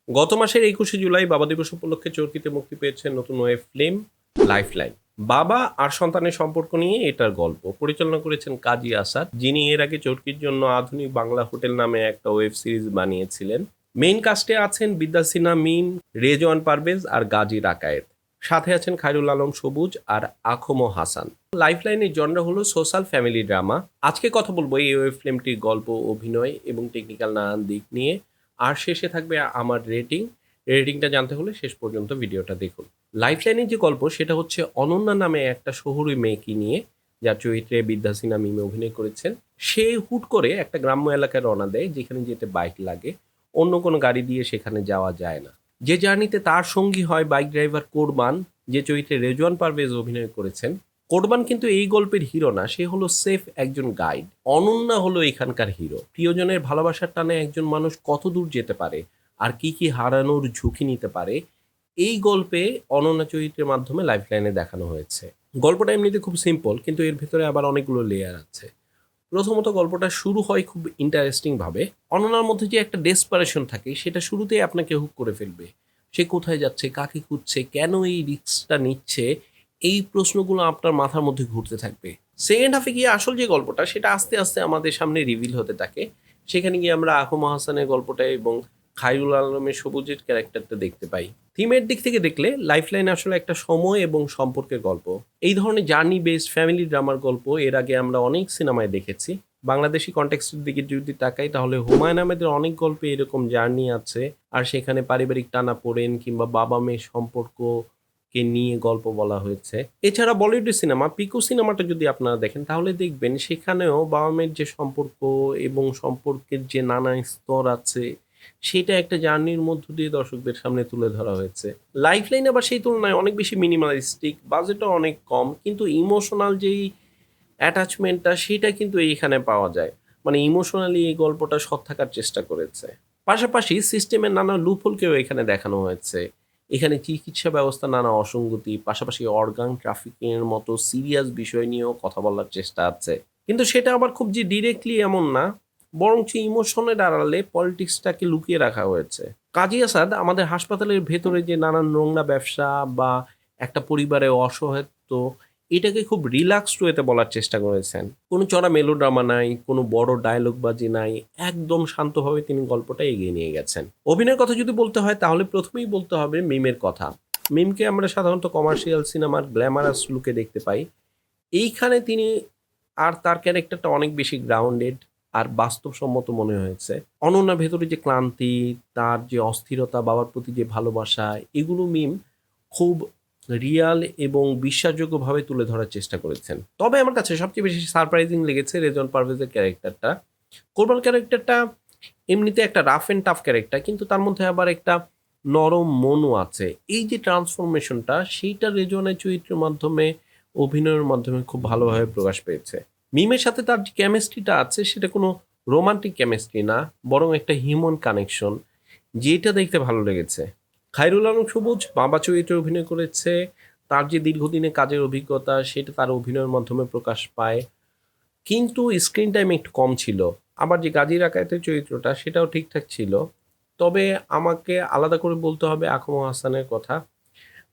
গত মাসের ২১শে জুলাই বাবা দিবস উপলক্ষে চরকিতে মুক্তি পেয়েছে নতুন ওয়েব ফিল্ম লাইফলাইন। বাবা আর সন্তানের সম্পর্ক নিয়ে এটার গল্প পরিচালনা করেছেন কাজী আসাদ, যিনি এর আগে চরকির জন্য আধুনিক বাংলা হোটেল নামে একটা ওয়েব সিরিজ বানিয়েছিলেন। মেইন কাস্টে আছেন বিদ্যা সিনহা মিম, রেজওয়ান পারভেজ আর গাজী রাকায়েত। সাথে আছেন খায়রুল আলম সবুজ আর আখমো হাসান। লাইফলাইনের জনরা হলো সোশ্যাল ফ্যামিলি ড্রামা। আজকে কথা বলবো এই ওয়েব ফিল্মটির গল্প, অভিনয় এবং টেকনিক্যাল নানান দিক নিয়ে। আর শেষে থাকবে আমার রেটিংটা জানতে হলে শেষ পর্যন্ত ভিডিওটা দেখুন। লাইফলাইনের যে গল্প সেটা হচ্ছে অনন্যা নামে একটা শহুরে মেয়েকে নিয়ে, যার চরিত্রে বিদ্যা সিনহা মিমে অভিনয় করেছেন। সে হুট করে একটা গ্রাম্য এলাকায় রওনা দেয়, যেখানে যেতে বাইক লাগে। অন্য কোনো গাড়ি দিয়ে সেখানে যাওয়া যায় না। যে জার্নিতে তার সঙ্গী হয় বাইক ড্রাইভার কোরবান, যে চরিত্রে রেজওয়ান পারভেজ অভিনয় করেছেন। কোরবান কিন্তু এই গল্পের হিরো না, সে হলো সেফ একজন গাইড। অনন্যা হলো এখানকার হিরো। প্রিয়জনের ভালোবাসার টানে একজন মানুষ কত দূর যেতে পারে আর কি কি হারানোর ঝুঁকি নিতে পারে, এই গল্পে অনন্যা চরিত্রের মাধ্যমে লাইফলাইনে দেখানো হয়েছে। গল্পটা এমনিতে খুব সিম্পল, কিন্তু এর ভেতরে আবার অনেকগুলো লেয়ার আছে। প্রথমত গল্পটা শুরু হয় খুব ইন্টারেস্টিং ভাবে। অনন্যার মধ্যে যে একটা ডেসপারেশন থাকে সেটা শুরুতেই আপনাকে হুক করে ফেলবে। সে কোথায় যাচ্ছে, কাকে খুঁজছে, কেন এই রিস্কটা নিচ্ছে, এই প্রশ্নগুলো আপনার মাথার মধ্যে ঘুরতে থাকবে। সেকেন্ড হাফে গিয়ে আসল যে গল্পটা সেটা আস্তে আস্তে আমাদের সামনে রিভিল হতে থাকে। সেখানে গিয়ে আমরা আহমদ হাসানের গল্পটা এবং খায়রুল আলমের সবুজের ক্যারেক্টারটা দেখতে পাই। থিমের দিক থেকে দেখলে লাইফলাইন আসলে একটা সময় এবং সম্পর্কের গল্প। এই ধরনের জার্নি বেসড ফ্যামিলি ড্রামার গল্প এর আগে আমরা অনেক সিনেমায় দেখেছি। বাংলাদেশি কনটেক্সটের দিকে যদি তাকাই তাহলে হুমায়ুন আহমেদের অনেক গল্পে এরকম জার্নি আছে। আর সেখানে পারিবারিক টানাপোড়েন কিংবা বাবা মেয়ের সম্পর্ককে নিয়ে গল্প বলা হয়েছে। এছাড়া বলিউডের সিনেমা পিকু সিনেমাটা যদি আপনারা দেখেন তাহলে দেখবেন সেখানেও বাবা মেয়ের যে সম্পর্ক এবং সম্পর্কের যে নানা স্তর আছে সেটা একটা জার্নির মধ্য দিয়ে দর্শকদের সামনে তুলে ধরা হয়েছে। লাইফলাইন আবার সেই তুলনায় অনেক বেশি মিনিমালিস্টিক, বাজেটও অনেক কম, কিন্তু ইমোশনাল যেই অ্যাটাচমেন্টটা সেটা কিন্তু এইখানে পাওয়া যায়। মানে ইমোশনালি এই গল্পটা সৎ থাকার চেষ্টা করেছে। পাশাপাশি সিস্টেমের নানা লুপহোলকেও এখানে দেখানো হয়েছে। এখানে চিকিৎসা ব্যবস্থা নানা অসঙ্গতি, পাশাপাশি অর্গান ট্রাফিকিং এর মতো সিরিয়াস বিষয় নিয়েও কথা বলার চেষ্টা আছে। কিন্তু সেটা আবার খুব যে ডিরেক্টলি এমন না, বরঞ্চ ইমোশনের আড়ালে পলিটিক্সটাকে লুকিয়ে রাখা হয়েছে। কাজী আসাদ আমাদের হাসপাতালের ভেতরে যে নানান নোংরা ব্যবসা বা একটা পরিবারে অসহায়ত্ব, এটাকে খুব রিল্যাক্সড ওয়েতে বলার চেষ্টা করেছেন। কোনো চড়া মেলোড্রামা নাই, কোনো বড় ডায়লগবাজি নাই। একদম শান্তভাবে তিনি গল্পটা এগিয়ে নিয়ে গেছেন। অভিনয়ের কথা যদি বলতে হয় তাহলে প্রথমেই বলতে হবে মিমের কথা। মিমকে আমরা সাধারণত কমার্শিয়াল সিনেমার গ্ল্যামারাস লুকে দেখতে পাই। এইখানে তিনি আর তার ক্যারেক্টারটা অনেক বেশি গ্রাউন্ডেড আর বাস্তবসম্মত মনে হয়েছে। অনন্যার ভেতরে যে ক্লান্তি, তার যে অস্থিরতা, বাবার প্রতি যে ভালোবাসা, এগুলো মিম খুব রিয়াল এবং বিশ্বাসযোগ্যভাবে তুলে ধরার চেষ্টা করেছেন। তবে আমার কাছে সবচেয়ে বেশি সারপ্রাইজিং লেগেছে রেজন পারভেজের ক্যারেক্টারটা। কোরবান ক্যারেক্টারটা এমনিতে একটা রাফ অ্যান্ড টাফ ক্যারেক্টার, কিন্তু তার মধ্যে আবার একটা নরম মনও আছে। এই যে ট্রান্সফরমেশনটা সেইটা রেজনের চরিত্রের মাধ্যমে, অভিনয়ের মাধ্যমে খুব ভালোভাবে প্রকাশ পেয়েছে। মিমের সাথে তার যে কেমিস্ট্রিটা আছে সেটা কোনো রোমান্টিক কেমিস্ট্রি না, বরং একটা হিউম্যান কানেকশন, যেটা দেখতে ভালো লেগেছে। খায়রুল আলম সবুজ বাবা চরিত্রে অভিনয় করেছে। তার যে দীর্ঘদিনের কাজের অভিজ্ঞতা সেটা তার অভিনয়ের মাধ্যমে প্রকাশ পায়, কিন্তু স্ক্রিন টাইম একটু কম ছিল। আবার যে গাজী রাকায়েতের চরিত্রটা সেটাও ঠিকঠাক ছিল। তবে আমাকে আলাদা করে বলতে হবে আখম হাসানের কথা।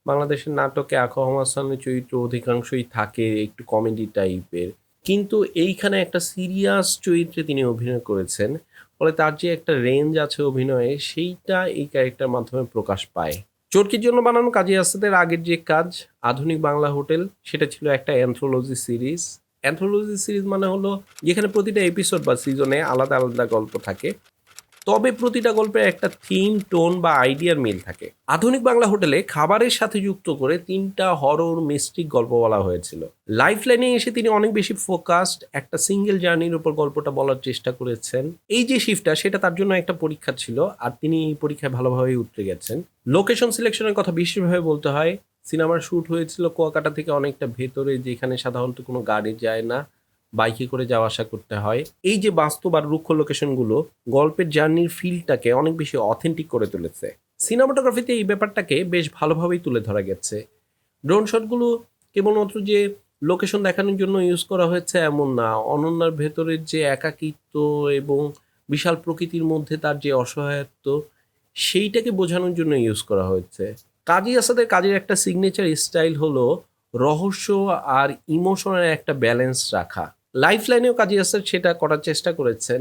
বাংলাদেশের নাটকে আখম হাসানের চরিত্র অধিকাংশই থাকে একটু কমেডি টাইপের, কিন্তু এইখানে একটা সিরিয়াস চরিত্রে তিনি অভিনয় করেছেন। ফলে তার যে একটা রেঞ্জ আছে অভিনয়ে, সেইটা এই ক্যারেক্টার মাধ্যমে প্রকাশ পায়। চরকির জন্য বানানো কাজী আসাদের আগের যে কাজ আধুনিক বাংলা হোটেল, সেটা ছিল একটা অ্যানথোলজি সিরিজ। অ্যানথোলজি সিরিজ মানে হলো যেখানে প্রতিটা এপিসোড বা সিজনে আলাদা আলাদা গল্প থাকে, তবে প্রতিটা গল্পের একটা থিম, টোন বা আইডিয়ার মিল থাকে। আধুনিক বাংলা হোটেলে খাবারের সাথে যুক্ত করে ৩টা হরর মিস্টিক গল্প বলা হয়েছিল। লাইফ লাইনে এসে তিনি অনেক বেশি ফোকাসড একটা সিঙ্গেল জার্নির উপর গল্পটা বলার চেষ্টা করেছেন। এই যে শিফটটা সেটা তার জন্য একটা পরীক্ষা ছিল, আর তিনি এই পরীক্ষায় ভালোভাবেই উতরে গেছেন। লোকেশন সিলেকশনের কথা বিশেষভাবে বলতে হয়। সিনেমার শ্যুট হয়েছিল কুয়াকাটা থেকে অনেকটা ভেতরে, যেখানে সাধারণত কোনো গাড়ি যায় না, বাইকে করে যাওয়া আসা করতে হয়। এই যে বাস্তব আর রুক্ষ লোকেশনগুলো গল্পের জার্নির ফিলটাকে অনেক বেশি অথেন্টিক করে তুলেছে। সিনেমাটোগ্রাফিতে এই ব্যাপারটাকে বেশ ভালোভাবেই তুলে ধরা গেছে। ড্রোন শটগুলো কেবলমাত্র যে লোকেশন দেখানোর জন্য ইউজ করা হয়েছে এমন না। অনন্যার ভেতরের যে একাকিত্ব এবং বিশাল প্রকৃতির মধ্যে তার যে অসহায়ত্ব, সেইটাকে বোঝানোর জন্য ইউজ করা হয়েছে। কাজী আসাদের কাজের একটা সিগনেচার স্টাইল হলো রহস্য আর ইমোশনের একটা ব্যালেন্স রাখা। লাইফ লাইনেও কাজী আসাদ সেটা করার চেষ্টা করেছেন।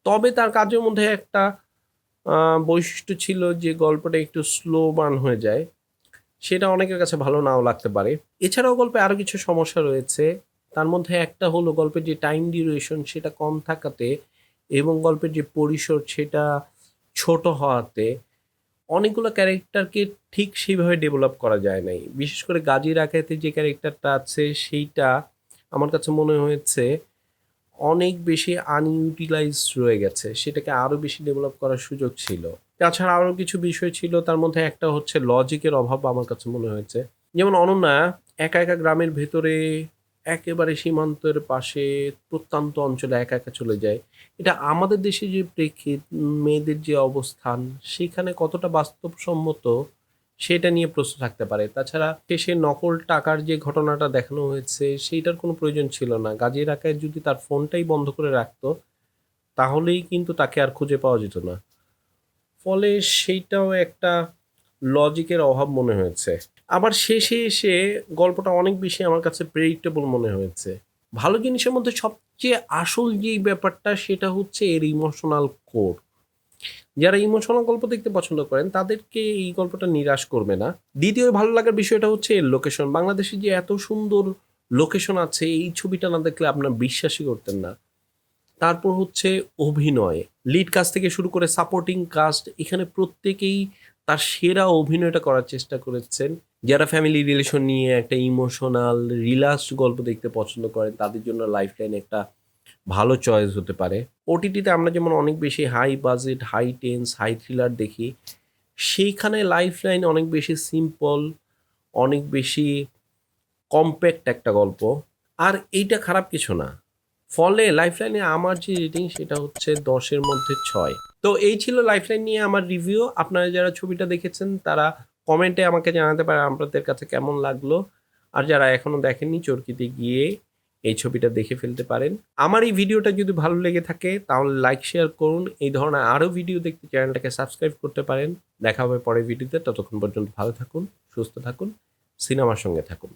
তবে তার কাজের মধ্যে একটা বৈশিষ্ট্য ছিল যে গল্পটা একটু স্লো বার্ন হয়ে যায়। সেটা অনেকের কাছে ভালো নাও লাগতে পারে। এছাড়াও গল্পে আরো কিছু সমস্যা রয়েছে। তার মধ্যে একটা হলো গল্পের যে টাইম ডিউরেশন সেটা কম থাকাতে এবং গল্পের যে পরিসর সেটা ছোট হওয়াতে অনেকগুলো ক্যারেক্টারকে ঠিক সেইভাবে ডেভেলপ করা যায় নাই। বিশেষ করে গাজী রাকায়েতের যে ক্যারেক্টারটা আছে সেইটা আমার কাছে মনে হয়েছে অনেক বেশি আনইউটিলাইজড রয়ে গেছে। সেটাকে আরো বেশি ডেভেলপ করার সুযোগ ছিল। তাছাড়া আরো কিছু বিষয় ছিল, তার মধ্যে একটা হচ্ছে লজিকের অভাব আমার কাছে মনে হয়েছে। যেমন অনন্যা একা, একা গ্রামের ভেতরে একেবারে সীমান্তের পাশে প্রত্যন্ত অঞ্চলে একা, একা চলে যায়। এটা আমাদের দেশে যে প্রেক্ষিত, মেয়েদের যে অবস্থান সেখানে কতটা বাস্তবসম্মত সেটা নিয়ে প্রশ্ন থাকতে পারে। তাছাড়া শেষে নকল টাকার যে ঘটনাটা দেখানো হয়েছে সেইটার কোনো প্রয়োজন ছিল না। গাজী রাকায়েত যদি তার ফোনটাই বন্ধ করে রাখতো তাহলেই কিন্তু তাকে আর খুঁজে পাওয়া যেত না। ফলে সেইটাও একটা লজিকের অভাব মনে হয়েছে। আবার শেষে এসে গল্পটা অনেক বেশি আমার কাছে প্রেডিক্টেবল মনে হয়েছে। ভালো জিনিসের মধ্যে সবচেয়ে আসল যেই ব্যাপারটা সেটা হচ্ছে এর ইমোশনাল কোর। যারা ইমোশনাল গল্প দেখতে পছন্দ করেন তাদেরকে এই গল্পটা নিরাশ করবে না। দ্বিতীয় ভালো লাগার বিষয়টা হচ্ছে এর লোকেশন। বাংলাদেশে যে এত সুন্দর লোকেশন আছে এই ছবিটা না দেখলে আপনার বিশ্বাসই করতেন না। তারপর হচ্ছে অভিনয়, লিড কাস্ট থেকে শুরু করে সাপোর্টিং কাস্ট এখানে প্রত্যেকেই তার সেরা অভিনয়টা করার চেষ্টা করেছেন। যারা ফ্যামিলি রিলেশন নিয়ে একটা ইমোশনাল রিল্যাক্সড গল্প দেখতে পছন্দ করেন তাদের জন্য লাইফ লাইন একটা ভালো চয়েস হতে পারে। ওটিটিতে আমরা যেমন অনেক বেশি high budget, high tense, high thriller দেখি, সেইখানে লাইফ লাইন অনেক বেশি সিম্পল, অনেক বেশি কম্প্যাক্ট একটা গল্প। আর এইটা খারাপ কিছু না। ফলে লাইফলাইনে আমার যে রেটিং সেটা হচ্ছে ১০-এর মধ্যে ৬। তো এই ছিল লাইফলাইন নিয়ে আমার রিভিউ। আপনারা যারা ছবিটা দেখেছেন তারা কমেন্টে আমাকে জানাতে পারেন আপনাদের কাছে কেমন লাগলো। আর যারা এখনো দেখেননি চরকিতে গিয়ে এই ছবিটা দেখে ফেলতে পারেন। আমার এই ভিডিওটা যদি ভালো লেগে থাকে তাহলে লাইক শেয়ার করুন। এই ধরনের আরও ভিডিও দেখতে চ্যানেলটাকে সাবস্ক্রাইব করতে পারেন। দেখা হবে পরের ভিডিওতে। ততক্ষণ পর্যন্ত ভালো থাকুন, সুস্থ থাকুন, সিনেমার সঙ্গে থাকুন।